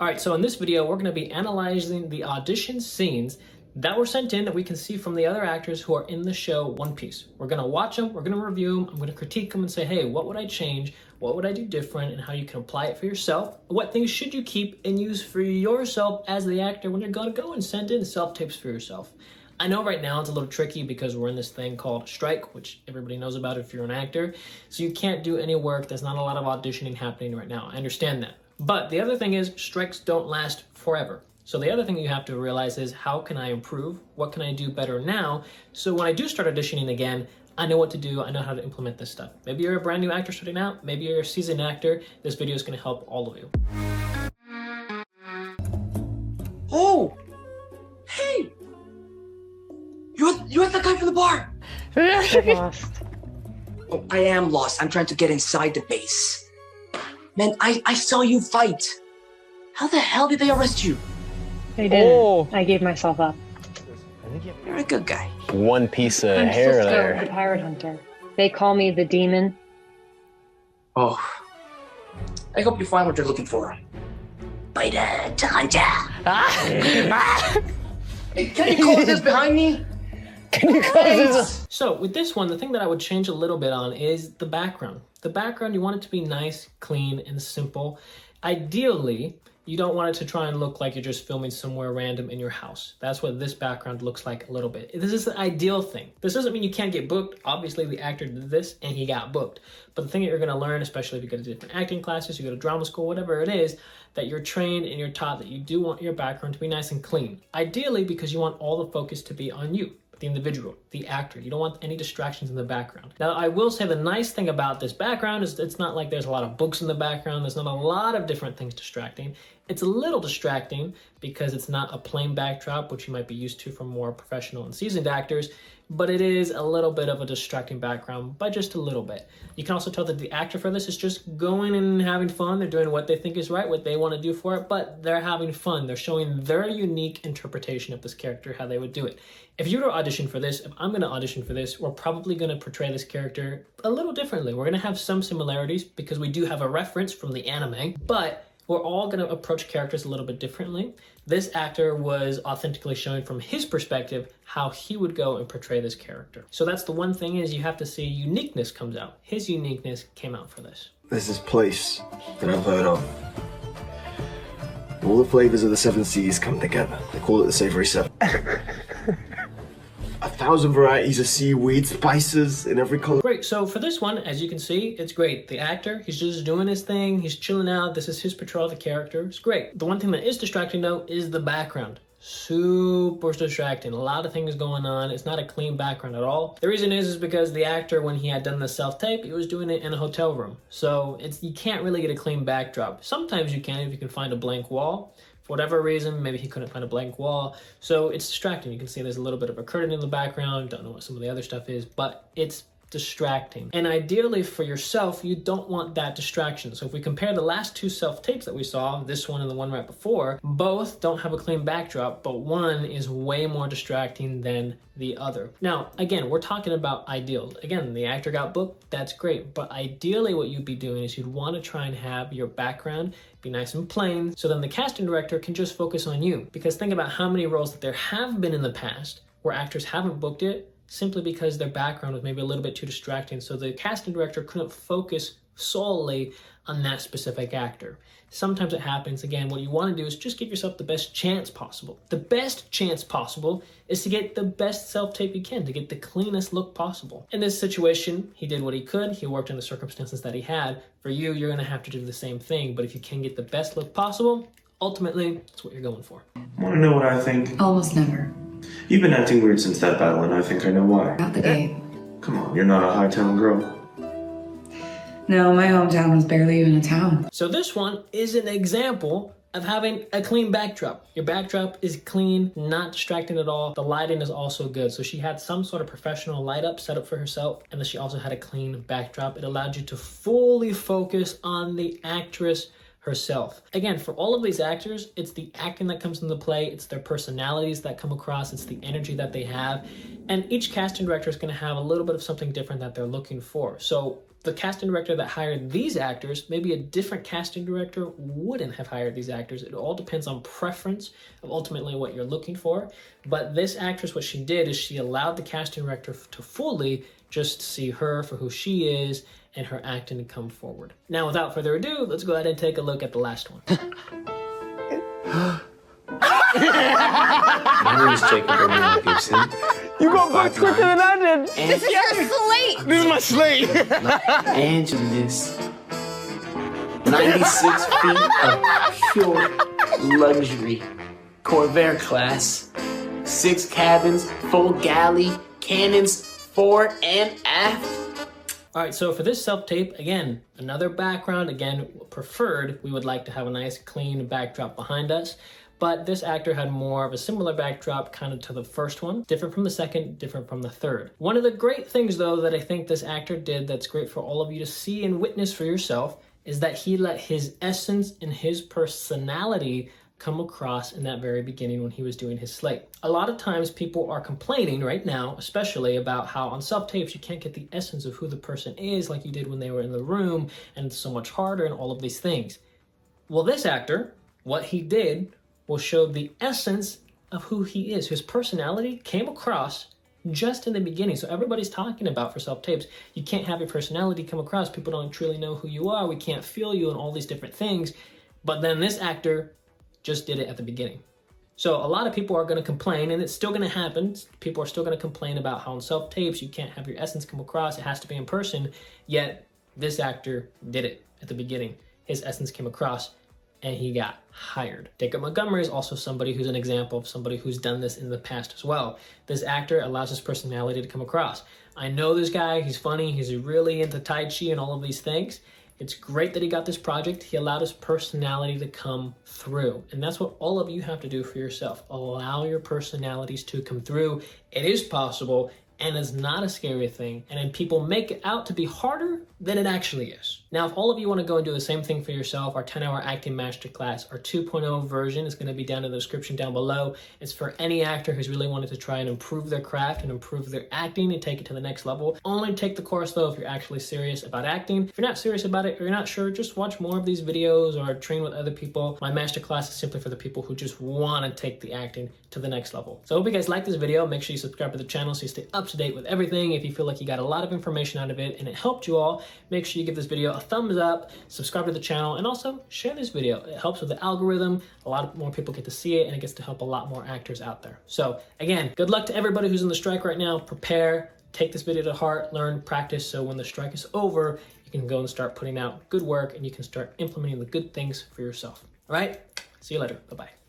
All right, so in this video, we're gonna be analyzing the audition scenes that were sent in that we can see from the other actors who are in the show One Piece. We're gonna watch them, we're gonna review them, I'm gonna critique them and say, hey, what would I change? What would I do different? And how you can apply it for yourself. What things should you keep and use for yourself as the actor when you're gonna go and send in self-tapes for yourself? I know right now it's a little tricky because we're in this thing called strike, which everybody knows about if you're an actor. So you can't do any work. There's not a lot of auditioning happening right now. I understand that. But the other thing is strikes don't last forever. So the other thing you have to realize is how can I improve? What can I do better now? So when I do start auditioning again, I know what to do. I know how to implement this stuff. Maybe you're a brand new actor starting out. Maybe you're a seasoned actor. This video is going to help all of you. Oh, hey, you're the guy from the bar. I'm lost. Oh, I am lost. I'm trying to get inside the base. Man, I saw you fight. How the hell did they arrest you? They didn't. Oh. I gave myself up. You're a good guy. One piece of I'm hair Cisco, there. the pirate hunter. They call me the demon. Oh, I hope you find what you're looking for. Bite it, hunter. Hey, can you close this behind me? Can you close this? So with this one, the thing that I would change a little bit on is the background. The background, you want it to be nice, clean, and simple. Ideally, you don't want it to try and look like you're just filming somewhere random in your house. That's what this background looks like a little bit. This is the ideal thing. This doesn't mean you can't get booked. Obviously, the actor did this and he got booked. But the thing that you're gonna learn, especially if you go to different acting classes, you go to drama school, whatever it is, that you're trained and you're taught that you do want your background to be nice and clean. Ideally, because you want all the focus to be on you, the individual, the actor. You don't want any distractions in the background. Now, I will say the nice thing about this background is it's not like there's a lot of books in the background. There's not a lot of different things distracting. It's a little distracting because it's not a plain backdrop, which you might be used to from more professional and seasoned actors, but it is a little bit of a distracting background by just a little bit. You can also tell that the actor for this is just going and having fun. They're doing what they think is right, what they want to do for it, but they're having fun. They're showing their unique interpretation of this character, how they would do it. If you were to audition for this, if I'm going to audition for this, we're probably going to portray this character a little differently. We're going to have some similarities because we do have a reference from the anime, but we're all going to approach characters a little bit differently. This actor was authentically showing from his perspective how he would go and portray this character. So that's the one thing is you have to see uniqueness comes out. His uniqueness came out for this. There's this place that I've heard of. All the flavors of the 7 seas come together. They call it the Savory 7. 1,000 varieties of seaweed, spices in every color. Great, so for this one, as you can see, it's great. The actor, he's just doing his thing, he's chilling out, this is his portrayal of the character, it's great. The one thing that is distracting though is the background. Super distracting, a lot of things going on, it's not a clean background at all. The reason is because the actor, when he had done the self-tape, he was doing it in a hotel room. So you can't really get a clean backdrop. Sometimes you can if you can find a blank wall. For whatever reason, maybe he couldn't find a blank wall. So it's distracting. You can see there's a little bit of a curtain in the background. Don't know what some of the other stuff is, but it's distracting. And ideally for yourself, you don't want that distraction. So if we compare the last 2 self-tapes that we saw, this one and the one right before, both don't have a clean backdrop, but one is way more distracting than the other. Now, again, we're talking about ideals. Again, the actor got booked, that's great. But ideally what you'd be doing is you'd want to try and have your background be nice and plain, so then the casting director can just focus on you. Because think about how many roles that there have been in the past where actors haven't booked it simply because their background was maybe a little bit too distracting, so the casting director couldn't focus solely on that specific actor. Sometimes it happens. Again, what you want to do is just give yourself the best chance possible. The best chance possible is to get the best self-tape you can, to get the cleanest look possible. In this situation, he did what he could. He worked in the circumstances that he had. For you, you're going to have to do the same thing, but if you can get the best look possible, ultimately, that's what you're going for. Want to know what I think? Almost never. You've been acting weird since that battle, and I think I know why. Out the gate. Come on, you're not a Hightown girl. No, my hometown was barely even a town. So this one is an example of having a clean backdrop. Your backdrop is clean, not distracting at all. The lighting is also good. So she had some sort of professional light up set up for herself, and then she also had a clean backdrop. It allowed you to fully focus on the actress herself. Again, for all of these actors, it's the acting that comes into play, it's their personalities that come across, it's the energy that they have, and each casting director is going to have a little bit of something different that they're looking for. So the casting director that hired these actors, maybe a different casting director wouldn't have hired these actors. It all depends on preference of ultimately what you're looking for. But this actress, what she did is she allowed the casting director to fully just see her for who she is and her acting to come forward. Now, without further ado, let's go ahead and take a look at the last one. My name is Jacob O'Neill Gibson. You go back quicker than I did. This is your slate! This is my slate. Angeles. 96 feet of pure luxury. Corvair class. 6 cabins, full galley, cannons, fore and aft. All right, so for this self-tape, again, another background, again, preferred, we would like to have a nice clean backdrop behind us, but this actor had more of a similar backdrop kind of to the first one, different from the second, different from the third. One of the great things though that I think this actor did that's great for all of you to see and witness for yourself is that he let his essence and his personality come across in that very beginning when he was doing his slate. A lot of times people are complaining right now, especially about how on self-tapes you can't get the essence of who the person is like you did when they were in the room, and it's so much harder and all of these things. Well, this actor, what he did was show the essence of who he is. His personality came across just in the beginning. So everybody's talking about for self-tapes, you can't have your personality come across. People don't truly know who you are. We can't feel you and all these different things. But then this actor just did it at the beginning. So a lot of people are going to complain, and it's still going to happen. People are still going to complain about how in self-tapes you can't have your essence come across. It has to be in person. Yet this actor did it at the beginning. His essence came across and he got hired. Jacob Montgomery is also somebody who's an example of somebody who's done this in the past as well. This actor allows his personality to come across. I know this guy, he's funny, he's really into Tai Chi and all of these things. It's great that he got this project. He allowed his personality to come through. And that's what all of you have to do for yourself. Allow your personalities to come through. It is possible, and it's not a scary thing. And then people make it out to be harder than it actually is. Now, if all of you want to go and do the same thing for yourself, our 10-hour acting masterclass, our 2.0 version is going to be down in the description down below. It's for any actor who's really wanted to try and improve their craft and improve their acting and take it to the next level. Only take the course though if you're actually serious about acting. If you're not serious about it or you're not sure, just watch more of these videos or train with other people. My masterclass is simply for the people who just want to take the acting to the next level. So I hope you guys like this video. Make sure you subscribe to the channel so you stay up to date with everything. If you feel like you got a lot of information out of it and it helped you all, make sure you give this video a thumbs up, subscribe to the channel, and also share this video. It helps with the algorithm. A lot more people get to see it, and it gets to help a lot more actors out there. So again, good luck to everybody who's in the strike right now. Prepare, take this video to heart, learn, practice, so when the strike is over, you can go and start putting out good work and you can start implementing the good things for yourself. All right, see you later. Bye-bye.